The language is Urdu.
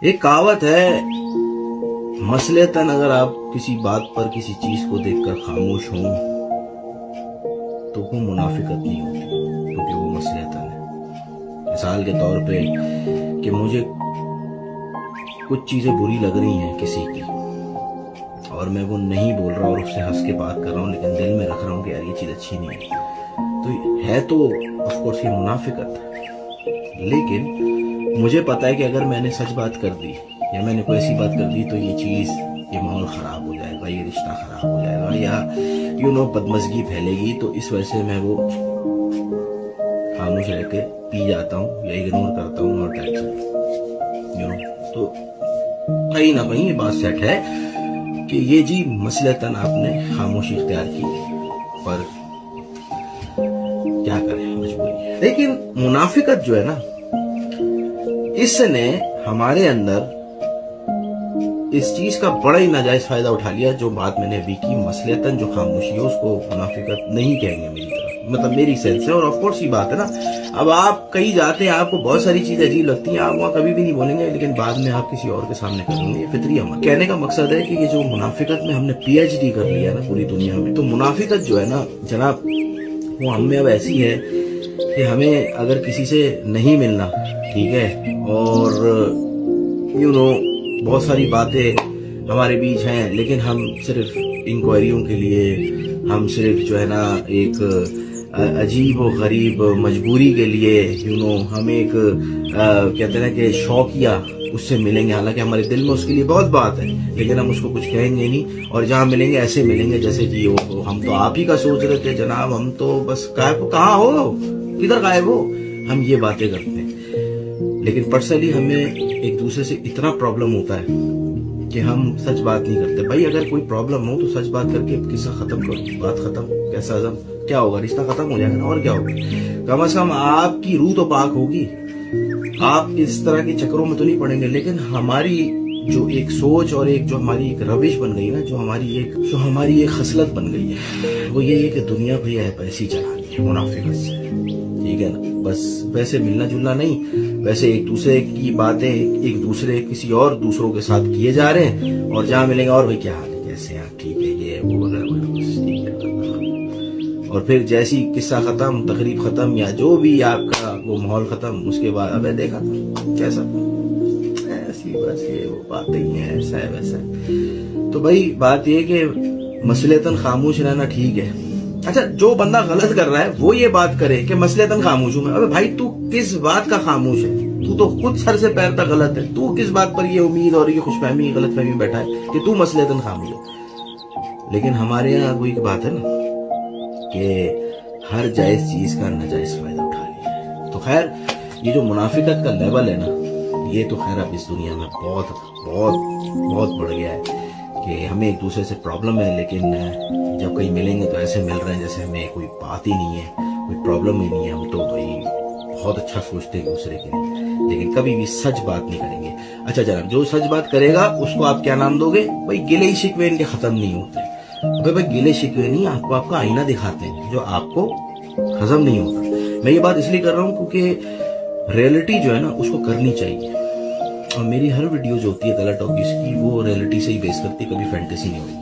ایک کہاوت ہے، مثلاً اگر آپ کسی بات پر کسی چیز کو دیکھ کر خاموش ہوں تو وہ منافقت نہیں ہوتی، کیونکہ وہ مثلاً ہے۔ مثال کے طور پہ کہ مجھے کچھ چیزیں بری لگ رہی ہیں کسی کی، اور میں وہ نہیں بول رہا اور اس سے ہنس کے بات کر رہا ہوں، لیکن دل میں رکھ رہا ہوں کہ یار یہ چیز اچھی نہیں ہے تو آف کورس یہ منافقت ہے۔ لیکن مجھے پتا ہے کہ اگر میں نے سچ بات کر دی یا میں نے کوئی ایسی بات کر دی تو یہ چیز، یہ ماحول خراب ہو جائے گا، یہ رشتہ خراب ہو جائے گا، یا بدمزگی پھیلے گی، تو اس وجہ سے میں وہ خاموش رہ کے پی جاتا ہوں یا اگنور کرتا ہوں اور تو کہیں نہ کہیں یہ بات سیٹ ہے کہ یہ جی مثلاً آپ نے خاموشی اختیار کی، پر کیا کریں، مجبوری ہے۔ لیکن منافقت جو ہے نا، اس نے ہمارے اندر اس چیز کا بڑا ہی ناجائز فائدہ اٹھا لیا۔ جو بات میں نے ابھی کی، مثلاً جو خاموشی ہے اس کو منافقت نہیں کہیں گے میری طرف، مطلب میری سینس سے۔ اور آف کورس یہ بات ہے نا، اب آپ کہیں جاتے ہیں، آپ کو بہت ساری چیزیں عجیب لگتی ہیں، آپ وہاں کبھی بھی نہیں بولیں گے، لیکن بعد میں آپ کسی اور کے سامنے کریں گے، یہ فطری عمل۔ کہنے کا مقصد ہے کہ یہ جو منافقت میں ہم نے پی ایچ ڈی کر لیا نا پوری دنیا میں، تو منافقت جو ہے نا جناب، وہ ہم میں اب ایسی ہے کہ ہمیں اگر کسی سے نہیں ملنا، ٹھیک ہے، اور بہت ساری باتیں ہمارے بیچ ہیں، لیکن ہم صرف انکوائریوں کے لیے، ہم صرف جو ہے نا ایک عجیب و غریب مجبوری کے لیے ہم ایک کہتے ہیں کہ شوقیہ اس سے ملیں گے، حالانکہ ہمارے دل میں اس کے لیے بہت بات ہے، لیکن ہم اس کو کچھ کہیں گے نہیں، اور جہاں ملیں گے ایسے ملیں گے جیسے کہ ہم تو آپ ہی کا سوچ رہے تھے جناب، ہم تو بس کہاں ہو، کدھر غائب ہو، ہم یہ باتیں کرتے ہیں۔ لیکن پرسنلی ہمیں ایک دوسرے سے اتنا پرابلم ہوتا ہے کہ ہم سچ بات نہیں کرتے۔ بھائی اگر کوئی پرابلم ہو تو سچ بات کر کے قصہ ختم کرو، بات ختم، کیسا عزم، کیا ہوگا، رشتہ ختم ہو جائے گا نا، اور کیا ہوگا، کم از کم آپ کی روح تو پاک ہوگی، آپ اس طرح کے چکروں میں تو نہیں پڑیں گے۔ لیکن ہماری جو ایک سوچ اور ایک جو ہماری ایک روش بن گئی نا، جو ہماری ایک خصلت بن گئی ہے، وہ یہ ہے کہ دنیا بھی ہے پیسی چلانی ہے منافقت سے، ٹھیک ہے نا، بس ویسے ملنا جلنا نہیں، ویسے ایک دوسرے کی باتیں ایک دوسرے کسی اور دوسروں کے ساتھ کیے جا رہے ہیں، اور جہاں ملیں گے اور بھائی کیا حال ہے، کیسے ہیں آپ، ٹھیک ہے، یہ وہ وغیرہ وغیرہ، ٹھیک ہے، اور پھر جیسی قصہ ختم، تقریب ختم، یا جو بھی آپ کا وہ ماحول ختم، اس کے بعد ابے دیکھا تھا کیسا، ایسی بس یہ وہ باتیں ہی ہیں، ایسا ہے ویسا ہے۔ تو بھائی بات یہ کہ مثلاً خاموش رہنا ٹھیک ہے۔ اچھا، جو بندہ غلط کر رہا ہے وہ یہ بات کرے کہ مثلاً خاموش ہوں میں، ابے بھائی تو کس بات کا خاموش ہے، تو خود سر سے پیر تک غلط ہے، تو کس بات پر یہ امید اور یہ خوش فہمی غلط فہمی بیٹھا ہے کہ تو مثلاً خاموش ہے۔ لیکن ہمارے یہاں وہ ایک بات ہے نا کہ ہر جائز چیز کا ناجائز فائدہ اٹھا لیا ہے۔ تو خیر، یہ جو منافقت کا لیول ہے نا، یہ تو خیر اب اس دنیا میں بہت بہت بہت بڑھ گیا ہے کہ ہمیں ایک دوسرے سے پرابلم ہے، لیکن جب کہیں ملیں گے تو ایسے مل رہے ہیں جیسے ہمیں کوئی بات ہی نہیں ہے، کوئی پرابلم ہی نہیں ہے، ہم تو بھائی بہت اچھا سوچتے ہیں دوسرے کے لیے، لیکن کبھی بھی سچ بات نہیں کریں گے۔ اچھا جناب، جو سچ بات کرے گا اس کو آپ کیا نام دو گے؟ بھائی گلے شکوے ان کے ختم نہیں ہوتے۔ بھائی گلے شکوے نہیں، آپ کو آپ کا آئینہ دکھاتے ہیں جو آپ کو ہضم نہیں ہوتا۔ میں یہ بات اس لیے کر رہا ہوں کیونکہ ریئلٹی جو ہے نا اس کو کرنی چاہیے، اور میری ہر ویڈیو جو ہوتی ہے تلا ٹاکیز کی، وہ ریئلٹی سے ہی بیس کرتی ہے، کبھی فینٹیسی نہیں ہوتی۔